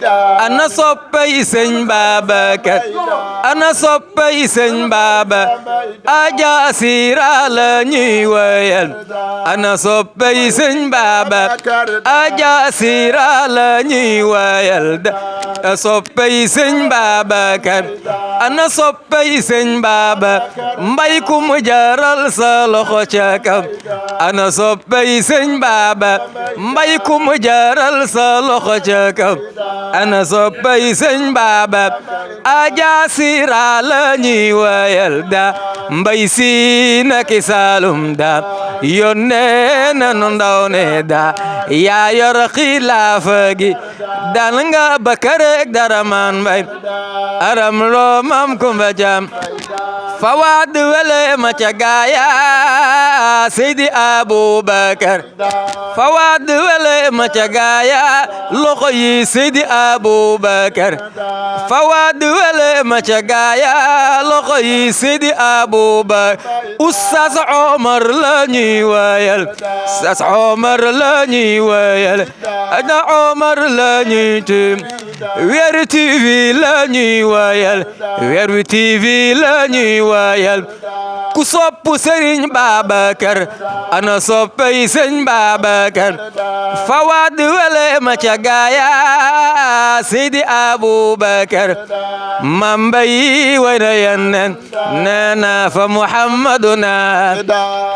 ana soppay sëñ Babacar ana soppay sëñ Baba aja sira la ñuy wayal ana soppay sëñ Baba aja sira la ñuy wayal da soppay sëñ Babacar ana soppay sëñ Baba mbay ku mu jaral sa loxo ca kaw ana soppay sëñ Baba mbay ku mu jaral sa loxo ca kaw ana soppay sëñ Baba aja sira la ñuy wayal da mbay si naki Saalum da yónnee na nu ndaw ne da yaa yor xilaafa gi dal nga Bakar dara man mbay aram loo mam kumba jam Fawad wele ma ca gaaya Seydi Abubakar Fawad wele ma ca gaaya loxo yi Seydi Abubakar Fawad wele ma ca gaaya loxo yi Seydi Abubakar Oustaz Omar la ñuy wayal Oustaz Omar la ñuy wayal ana Omar la ñuy tim Weer TV la ñuy wayal Weer TV la ñuy wayal ku sopp Serigne Babacar ana soppay Serigne Babacar Fawad wele ma ca gaaya Seydi Abubakar mambay wayna yannen nana fa Muhammaduna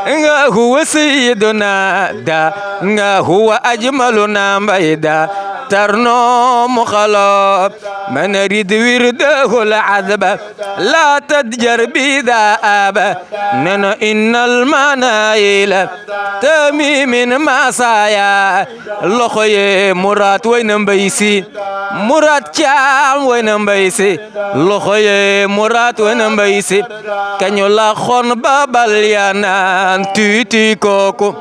nga huwa sayyiduna da nga huwa ajmaluna mbayda tarno مخلوب من يريد ورده العذب لا تدجر بذا أبا ننا إن المنايل تمي من مسايا لخي مرات وين بيسي مرات شام وين بيسي لخي مرات وين بيسي كان يلاخون بابليانا تيتي كوكو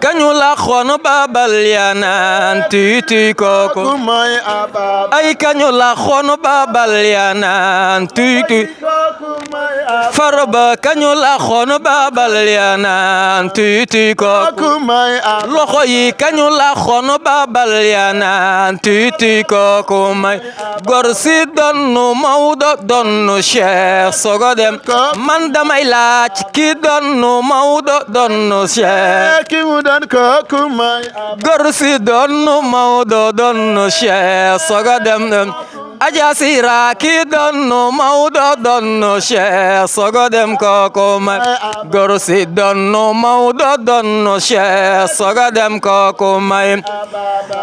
كان يلاخون بابليانا titi koko ay kañu la xono babal yana titi farba kañu la xono babal yana titi koko loxo yi kañu la xono babal yana titi koko may gor si donnu Mawdo donnu Cheikh sogo dem man damay laaj ki donnu Mawdo donnu Cheikh ki mu don koko may gor si donnu Mawdo donnu Cheikh sogo dem aja sira ki donnu Mawdo donnu Cheikh sogo dem koko may gor si donnu Mawdo donnu Cheikh sogo dem koko may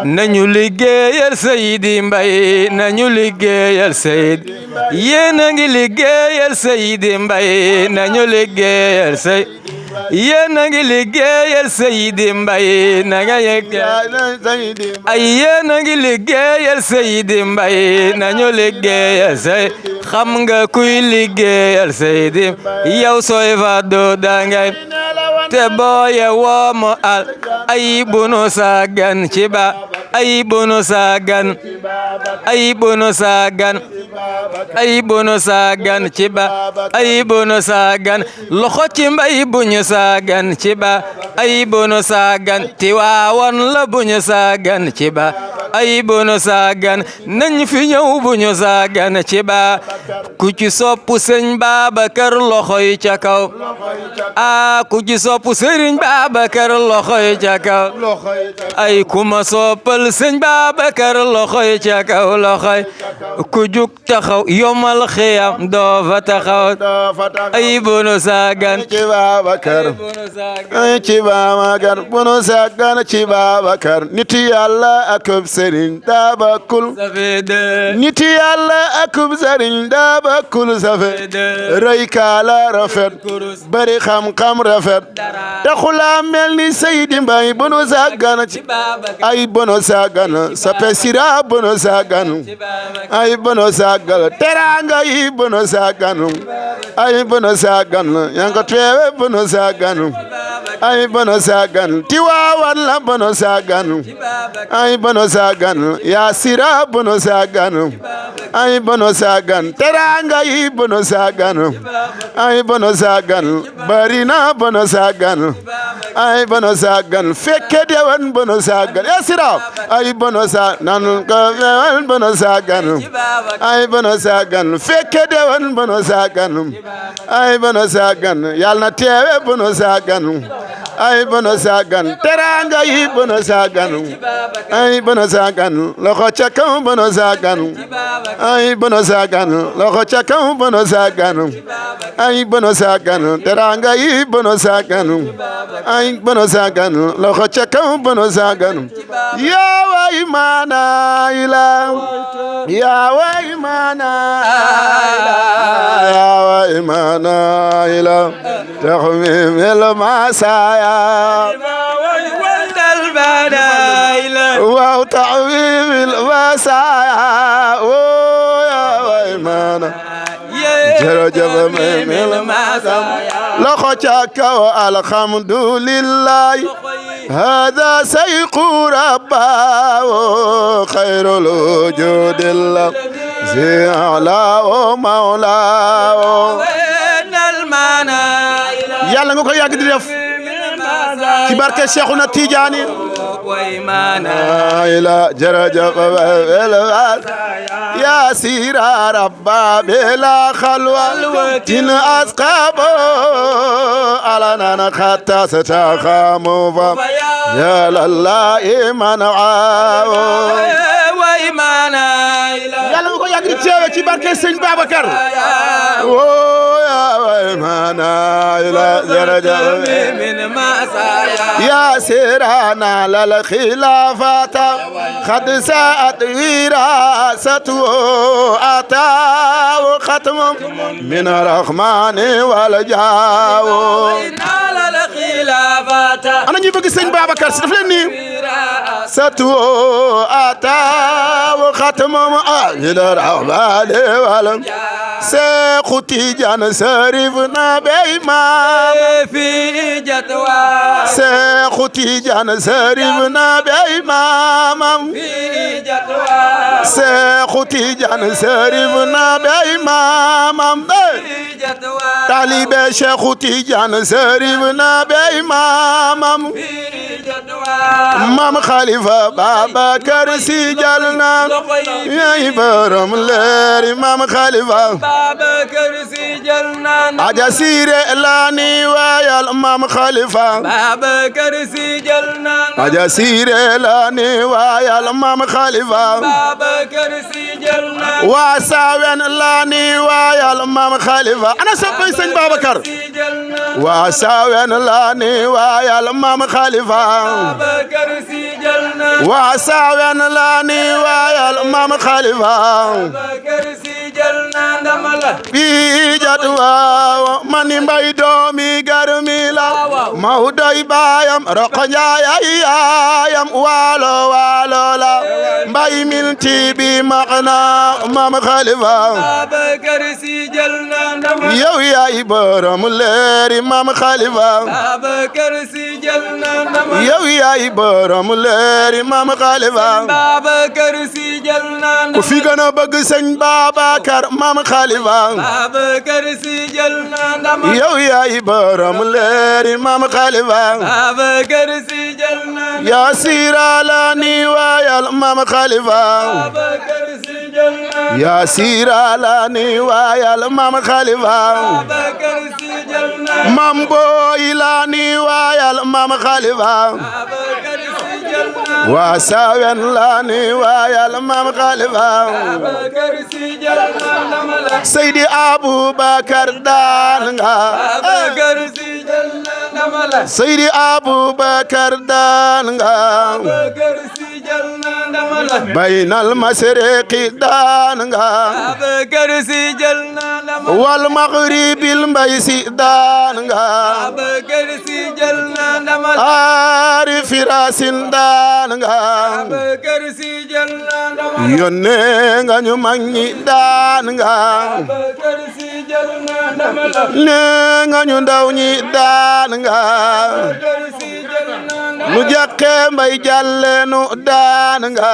nañu liggéeyal Seydi Mbaye nañu liggéeyal Seydi yéen a ngi liggéeyal Seydi Mbaye nañu liggéeyal Seydi yéen a ngi liggéeyal Seydi Mbaye na nga yegg ay yéen a ngi liggéeyal Seydi Mbaye nañu liggéeyal Seydi xam nga kuy liggéeyal Seydi yow sooy fa do dangay te booye woomo al ay bunu sagan ci ba ay bunu sagan ay bunu sagan ay bunu sagan ci ba ay bunu sagan loxo ci mbay buñu sagan ci ba ay bunu sagan Tiwaawan la buñu sagan ci ba ay bunu sagan nañ fi ñëw buñu sagan ci ba ku ci sopp Sëñ Babacar loxo yi ca kaw a ku ci sopp Sëriñ Babacar loxo yi ca kaw ay kuma soppal Sëñ Babacar loxo yi ca kaw loxo yi ku jug taxaw yomal xiyam doo fa taxaw ay bunu sagan ci Babacar ay ci Babacar bunu sagan ci Babacar niti Yàlla akub Sëriñ Dabakul niti Yàlla akub Sëriñ Dabakul safe rëy kaala rafet bari xam-xam rafet taxula mel ni Seydi Mbaye bunu sagan ci ay bunu sagan sape sira bunu sagan ay bunu sagan teranga yi bunu sagan ay bunu sagan yango tewe bunu sagan ay bunu sagan Tiwaawan la bunu sagan ay bunu sagan ya sira bunu sagan ay bono sagan teranga yi bono sagan ay bono sagan bari na bono sagan ay bono sagan fekke dewan bono sagan yasira ay bono sa nan ko bono sagan ay bono sagan fekke dewan bono sagan ay bono sagan yalna teewe bono sagan ay bono sagan teranga yi bono sagan ay bono sagan loxo ca kaw bono sagan ay bono sagan loxo ca kaw bono sagan ay bono sagan teranga yi bono sagan ay bono sagan loxo ca kaw bono sagan ya way mana ila ya way mana ya way mana ila taxmim el masaya waaw taxmim el masaya ya way mana jërëjëf mel loxo ca kaw alhamdulillah hada sayqu rabba khairul wujudillah zi'ala mawla yàlla nga ko yàgg di def ci barke Cheikhuna Tidiane ila jërëjëf يا سير ربا بلا خلوة إن أسقابه على نانا خطا ستخامو يا لله منعاه وإيمانا يلا نقول يا كريتشي في بركة سيد بابكر يا وإيمانا إلى درجة من يا سيرانا للخلافات قد ساءت وراثته أتى ختم من الرحمن والجاو أنا نجيب سيد بابكر سيدفلني ستو أتى ختم من الرحمن والجاو Seexu Tijaan Sariif na beymaam fi jatwa Seexu Tijaan Sariif na beymaamam fi jatwa Seexu Tijaan Sariif na beymaamam fi jatwa taalibe Seexu Tijaan Sariif na beymaamam fi jatwa Maam Xalifa Babakar Si jal na yaay borom leer Maam Xalifa Babakar Si jalna aja sire lani wayal Maam Khalifa Babakar Si jalna aja sire lani wayal Maam Khalifa Babakar Si jalna wa sawen lani wayal Maam Khalifa ana soppay Sëñ Babakar wa sawen lani wayal Maam Khalifa Babakar Si jalna wa sawen lani wayal Maam Khalifa Babakar Si jalna bi jatwa mani mbay doomi garmi la mawdoy baayam roqo njaay yaayam waalo waalo la mbay milti bi maqna Maam Khalifa Babakar Si jalna yow yaay borom leeri Maam Khalifa Babakar Si jalna yow yaay borom leeri Maam Khalifa Babakar Si jalna ku fi gën a bëgg Sëñ Babakar Maam Khalifa Babakar Si jalna yow yaay borom leeri Maam Khalifa Babakar Si jalna yaa siira la ni waayal Maam Khalifa Babakar Si jalna yaa siira la ni waayal Maam Khalifa Babakar Si jalna Maam Boy la ni waayal Maam Khalifa Babakar Si jalna waa sawen la ni waayal Maam Khalifa Babakar Si jalna Seydi Abubakar daan nga Babakar Si jalna Seydi Abubakar daan nga Babakar Si jalna baynal masriqi daan nga Babakar Si jalna wal maghribil mbay si daan nga Babakar Si jalna ari firasin daan nga Babakar Si jalna yonne nga ñu mag ñi daan nga Babakar Si jalna ne nga ñu ndaw ñi daan nga Babakar Si jalna nu jàkke mbay jàlle nu daan nga